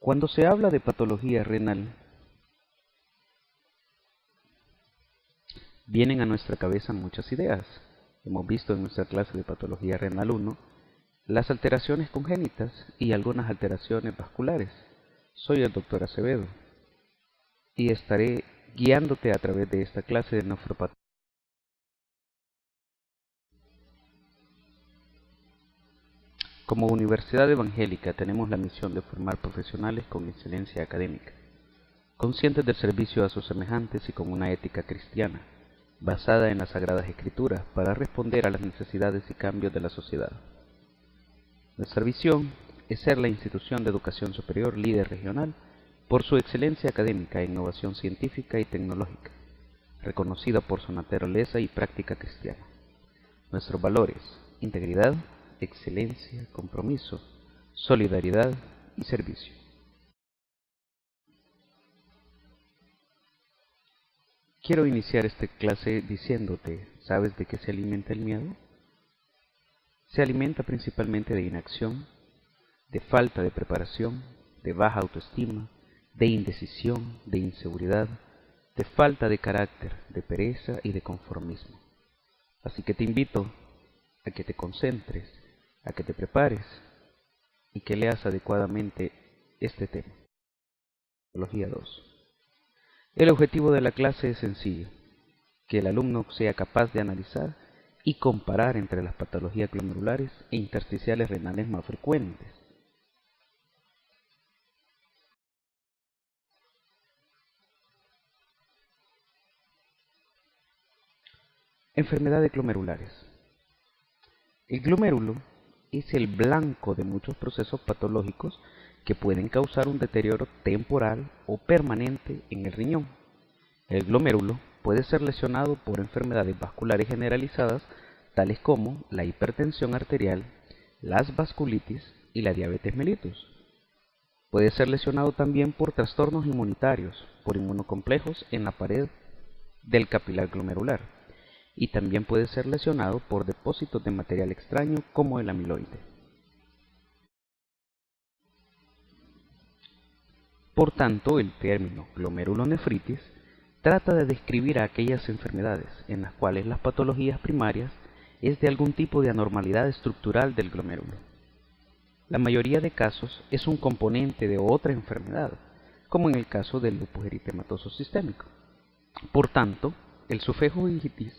Cuando se habla de patología renal, vienen a nuestra cabeza muchas ideas. Hemos visto en nuestra clase de patología renal 1 las alteraciones congénitas y algunas alteraciones vasculares. Soy el doctor Acevedo y estaré guiándote a través de esta clase de nefropatología. Como Universidad Evangélica tenemos la misión de formar profesionales con excelencia académica, conscientes del servicio a sus semejantes y con una ética cristiana, basada en las Sagradas Escrituras para responder a las necesidades y cambios de la sociedad. Nuestra visión es ser la institución de educación superior líder regional por su excelencia académica e innovación científica y tecnológica, reconocida por su naturaleza y práctica cristiana. Nuestros valores: integridad, excelencia, compromiso, solidaridad y servicio. Quiero iniciar esta clase diciéndote, ¿sabes de qué se alimenta el miedo? Se alimenta principalmente de inacción, de falta de preparación, de baja autoestima, de indecisión, de inseguridad, de falta de carácter, de pereza y de conformismo. Así que te invito a que te concentres, a que te prepares y que leas adecuadamente este tema. Patología 2. El objetivo de la clase es sencillo: que el alumno sea capaz de analizar y comparar entre las patologías glomerulares e intersticiales renales más frecuentes. Enfermedades glomerulares. El glomérulo es el blanco de muchos procesos patológicos que pueden causar un deterioro temporal o permanente en el riñón. El glomérulo puede ser lesionado por enfermedades vasculares generalizadas, tales como la hipertensión arterial, las vasculitis y la diabetes mellitus. Puede ser lesionado también por trastornos inmunitarios, por inmunocomplejos en la pared del capilar glomerular, y también puede ser lesionado por depósitos de material extraño como el amiloide. Por tanto, el término glomerulonefritis trata de describir a aquellas enfermedades en las cuales las patologías primarias es de algún tipo de anormalidad estructural del glomérulo. La mayoría de casos es un componente de otra enfermedad, como en el caso del lupus eritematoso sistémico. Por tanto, el sufijo itis,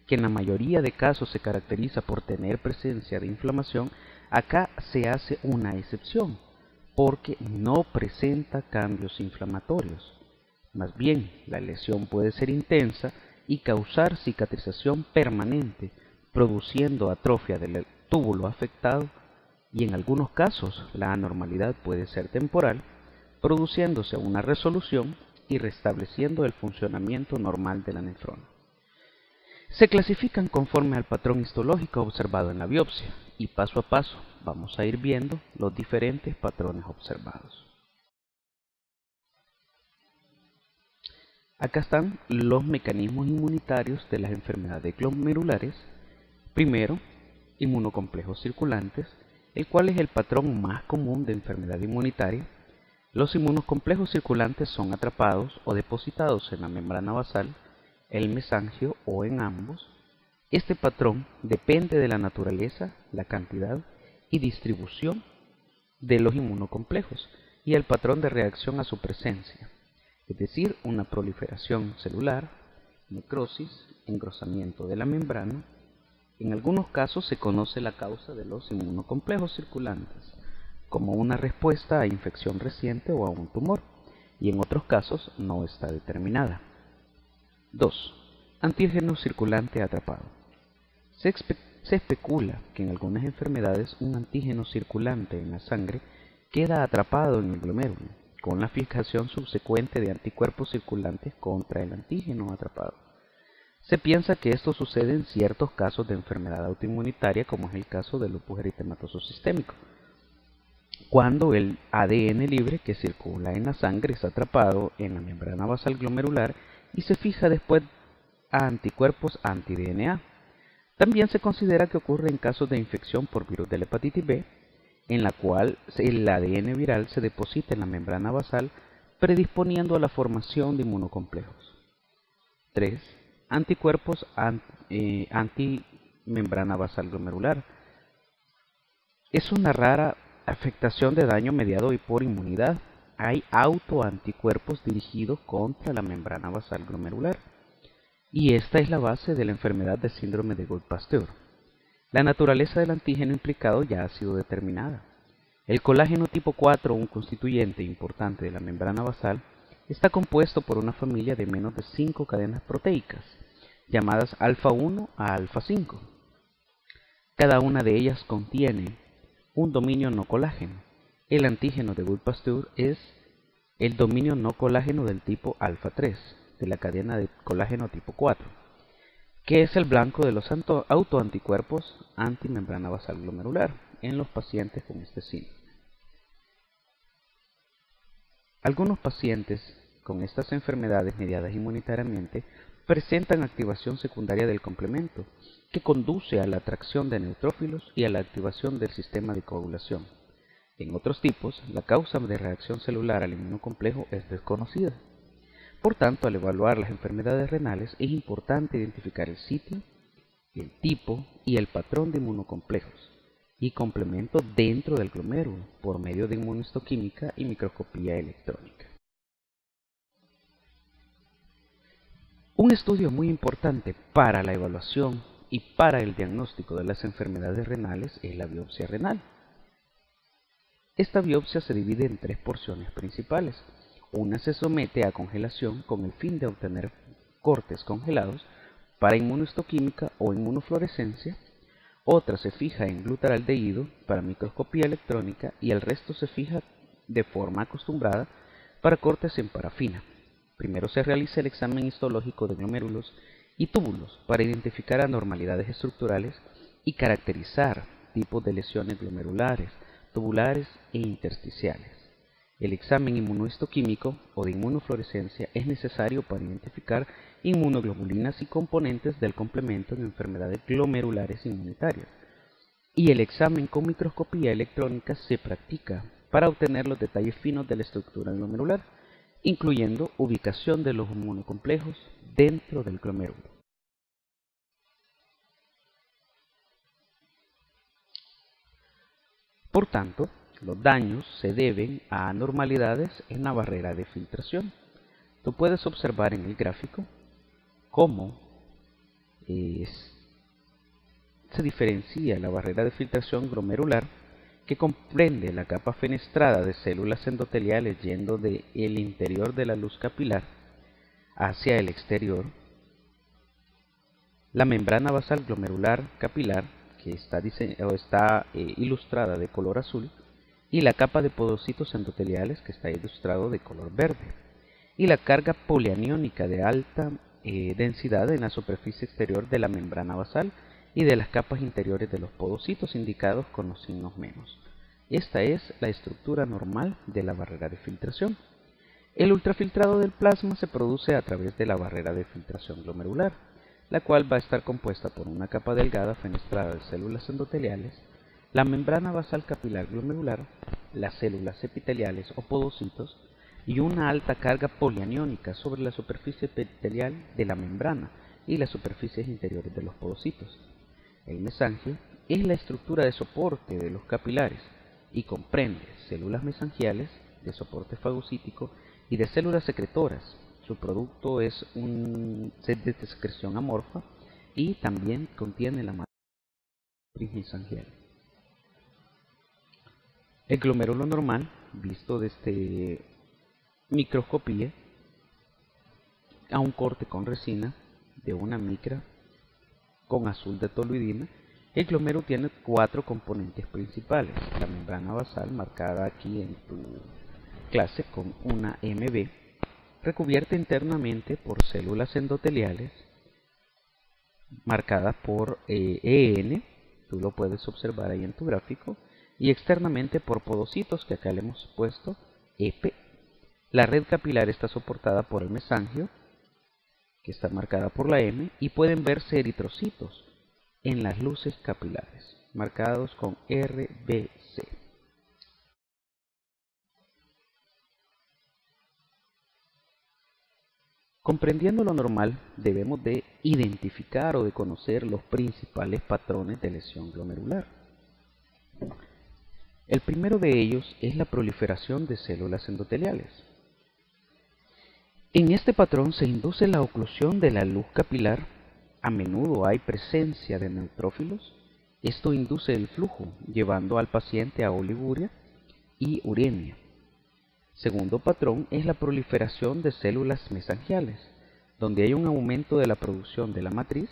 que en la mayoría de casos se caracteriza por tener presencia de inflamación, acá se hace una excepción, porque no presenta cambios inflamatorios. Más bien, la lesión puede ser intensa y causar cicatrización permanente, produciendo atrofia del túbulo afectado, y en algunos casos la anormalidad puede ser temporal, produciéndose una resolución y restableciendo el funcionamiento normal de la nefrona. Se clasifican conforme al patrón histológico observado en la biopsia, y paso a paso vamos a ir viendo los diferentes patrones observados. Acá están los mecanismos inmunitarios de las enfermedades glomerulares. Primero, inmunocomplejos circulantes, el cual es el patrón más común de enfermedad inmunitaria. Los inmunocomplejos circulantes son atrapados o depositados en la membrana basal, el mesangio o en ambos. Este patrón depende de la naturaleza, la cantidad y distribución de los inmunocomplejos y el patrón de reacción a su presencia, es decir, una proliferación celular, necrosis, engrosamiento de la membrana. En algunos casos se conoce la causa de los inmunocomplejos circulantes, como una respuesta a infección reciente o a un tumor, y en otros casos no está determinada. 2. Antígeno circulante atrapado. Se especula que en algunas enfermedades un antígeno circulante en la sangre queda atrapado en el glomérulo, con la fijación subsecuente de anticuerpos circulantes contra el antígeno atrapado. Se piensa que esto sucede en ciertos casos de enfermedad autoinmunitaria, como es el caso del lupus eritematoso sistémico, cuando el ADN libre que circula en la sangre es atrapado en la membrana basal glomerular y se fija después a anticuerpos anti-DNA. También se considera que ocurre en casos de infección por virus de la hepatitis B en la cual el ADN viral se deposita en la membrana basal, predisponiendo a la formación de inmunocomplejos. 3. Anticuerpos anti-membrana basal glomerular. Es una rara afectación de daño mediado por inmunidad. Hay autoanticuerpos dirigidos contra la membrana basal glomerular. Y esta es la base de la enfermedad de síndrome de Gold-Pasteur. La naturaleza del antígeno implicado ya ha sido determinada. El colágeno tipo 4, un constituyente importante de la membrana basal, está compuesto por una familia de menos de 5 cadenas proteicas, llamadas alfa 1 a alfa 5. Cada una de ellas contiene un dominio no colágeno. El antígeno de Gold-Pasteur es el dominio no colágeno del tipo alfa 3, de la cadena de colágeno tipo 4, que es el blanco de los autoanticuerpos antimembrana basal glomerular en los pacientes con este síndrome. Algunos pacientes con estas enfermedades mediadas inmunitariamente presentan activación secundaria del complemento, que conduce a la atracción de neutrófilos y a la activación del sistema de coagulación. En otros tipos, la causa de reacción celular al inmunocomplejo es desconocida. Por tanto, al evaluar las enfermedades renales es importante identificar el sitio, el tipo y el patrón de inmunocomplejos y complemento dentro del glomérulo por medio de inmunohistoquímica y microscopía electrónica. Un estudio muy importante para la evaluación y para el diagnóstico de las enfermedades renales es la biopsia renal. Esta biopsia se divide en 3 porciones principales. Una se somete a congelación con el fin de obtener cortes congelados para inmunohistoquímica o inmunofluorescencia, otra se fija en glutaraldehído para microscopía electrónica y el resto se fija de forma acostumbrada para cortes en parafina. Primero se realiza el examen histológico de glomérulos y túbulos para identificar anormalidades estructurales y caracterizar tipos de lesiones glomerulares, tubulares e intersticiales. El examen inmunohistoquímico o de inmunofluorescencia es necesario para identificar inmunoglobulinas y componentes del complemento en enfermedades glomerulares inmunitarias. Y el examen con microscopía electrónica se practica para obtener los detalles finos de la estructura glomerular, incluyendo ubicación de los inmunocomplejos dentro del glomérulo. Por tanto, los daños se deben a anormalidades en la barrera de filtración. Tú puedes observar en el gráfico cómo se diferencia la barrera de filtración glomerular, que comprende la capa fenestrada de células endoteliales yendo del interior de la luz capilar hacia el exterior, la membrana basal glomerular capilar, que está ilustrada de color azul, y la capa de podocitos endoteliales, que está ilustrado de color verde, y la carga polianiónica de alta densidad en la superficie exterior de la membrana basal y de las capas interiores de los podocitos indicados con los signos menos. Esta es la estructura normal de la barrera de filtración. El ultrafiltrado del plasma se produce a través de la barrera de filtración glomerular, la cual va a estar compuesta por una capa delgada fenestrada de células endoteliales, la membrana basal capilar glomerular, las células epiteliales o podocitos y una alta carga polianiónica sobre la superficie epitelial de la membrana y las superficies interiores de los podocitos. El mesangio es la estructura de soporte de los capilares y comprende células mesangiales de soporte fagocítico y de células secretoras. Su producto es un set de secreción amorfa y también contiene la matriz mesangial. El glomérulo normal, visto desde microscopía, a un corte con resina de una micra con azul de toluidina, el glomérulo tiene 4 componentes principales. La membrana basal, marcada aquí en tu clase con una MB, recubierta internamente por células endoteliales, marcadas por EN, tú lo puedes observar ahí en tu gráfico, y externamente por podocitos, que acá le hemos puesto EP. La red capilar está soportada por el mesangio, que está marcada por la M, y pueden verse eritrocitos en las luces capilares, marcados con RBC. Comprendiendo lo normal, debemos de identificar o de conocer los principales patrones de lesión glomerular. El primero de ellos es la proliferación de células endoteliales. En este patrón se induce la oclusión de la luz capilar. A menudo hay presencia de neutrófilos. Esto induce el flujo, llevando al paciente a oliguria y uremia. Segundo patrón es la proliferación de células mesangiales, donde hay un aumento de la producción de la matriz.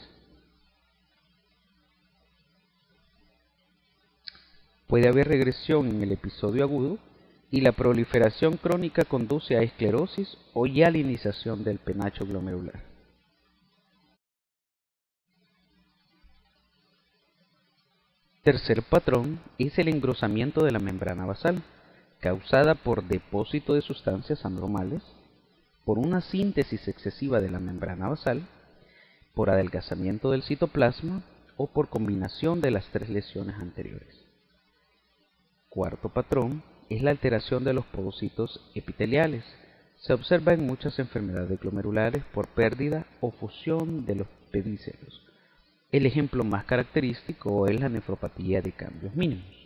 Puede haber regresión en el episodio agudo y la proliferación crónica conduce a esclerosis o hialinización del penacho glomerular. Tercer patrón es el engrosamiento de la membrana basal, causada por depósito de sustancias anormales, por una síntesis excesiva de la membrana basal, por adelgazamiento del citoplasma o por combinación de las tres lesiones anteriores. Cuarto patrón es la alteración de los podocitos epiteliales. Se observa en muchas enfermedades glomerulares por pérdida o fusión de los pedícelos. El ejemplo más característico es la nefropatía de cambios mínimos.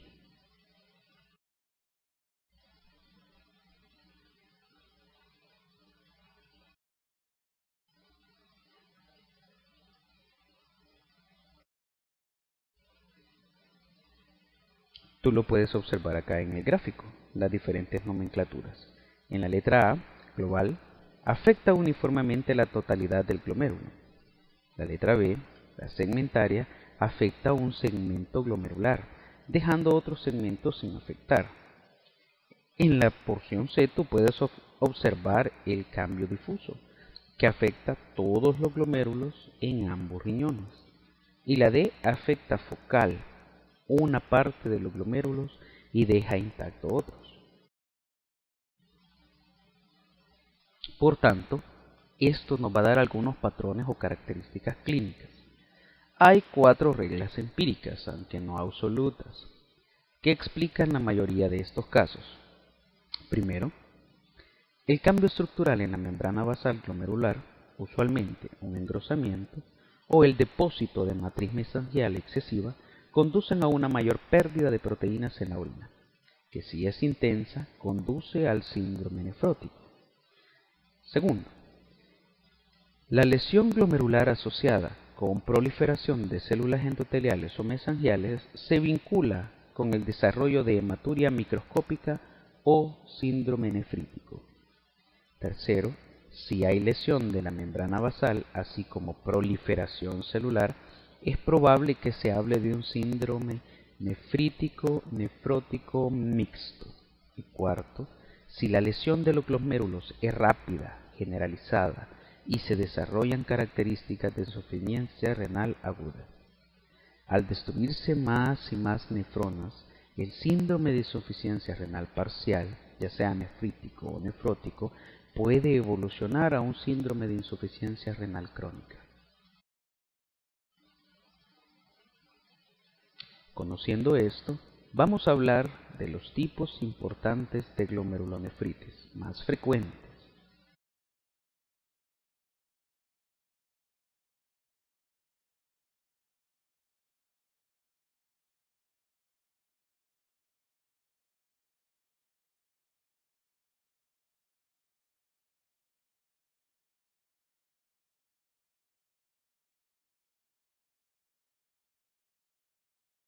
Tú lo puedes observar acá en el gráfico, las diferentes nomenclaturas. En la letra A, global, afecta uniformemente la totalidad del glomérulo. La letra B, la segmentaria, afecta un segmento glomerular, dejando otros segmentos sin afectar. En la porción C tú puedes observar el cambio difuso, que afecta todos los glomérulos en ambos riñones. Y la D afecta focal, una parte de los glomérulos y deja intacto otros. Por tanto, esto nos va a dar algunos patrones o características clínicas. Hay 4 reglas empíricas, aunque no absolutas, que explican la mayoría de estos casos. Primero, el cambio estructural en la membrana basal glomerular, usualmente un engrosamiento, o el depósito de matriz mesangial excesiva, conducen a una mayor pérdida de proteínas en la orina, que si es intensa, conduce al síndrome nefrótico. Segundo, la lesión glomerular asociada con proliferación de células endoteliales o mesangiales se vincula con el desarrollo de hematuria microscópica o síndrome nefrítico. Tercero, si hay lesión de la membrana basal, así como proliferación celular, es probable que se hable de un síndrome nefrítico-nefrótico mixto. Y cuarto, si la lesión de los glomérulos es rápida, generalizada y se desarrollan características de insuficiencia renal aguda. Al destruirse más y más nefronas, el síndrome de insuficiencia renal parcial, ya sea nefrítico o nefrótico, puede evolucionar a un síndrome de insuficiencia renal crónica. Conociendo esto, vamos a hablar de los tipos importantes de glomerulonefritis más frecuentes.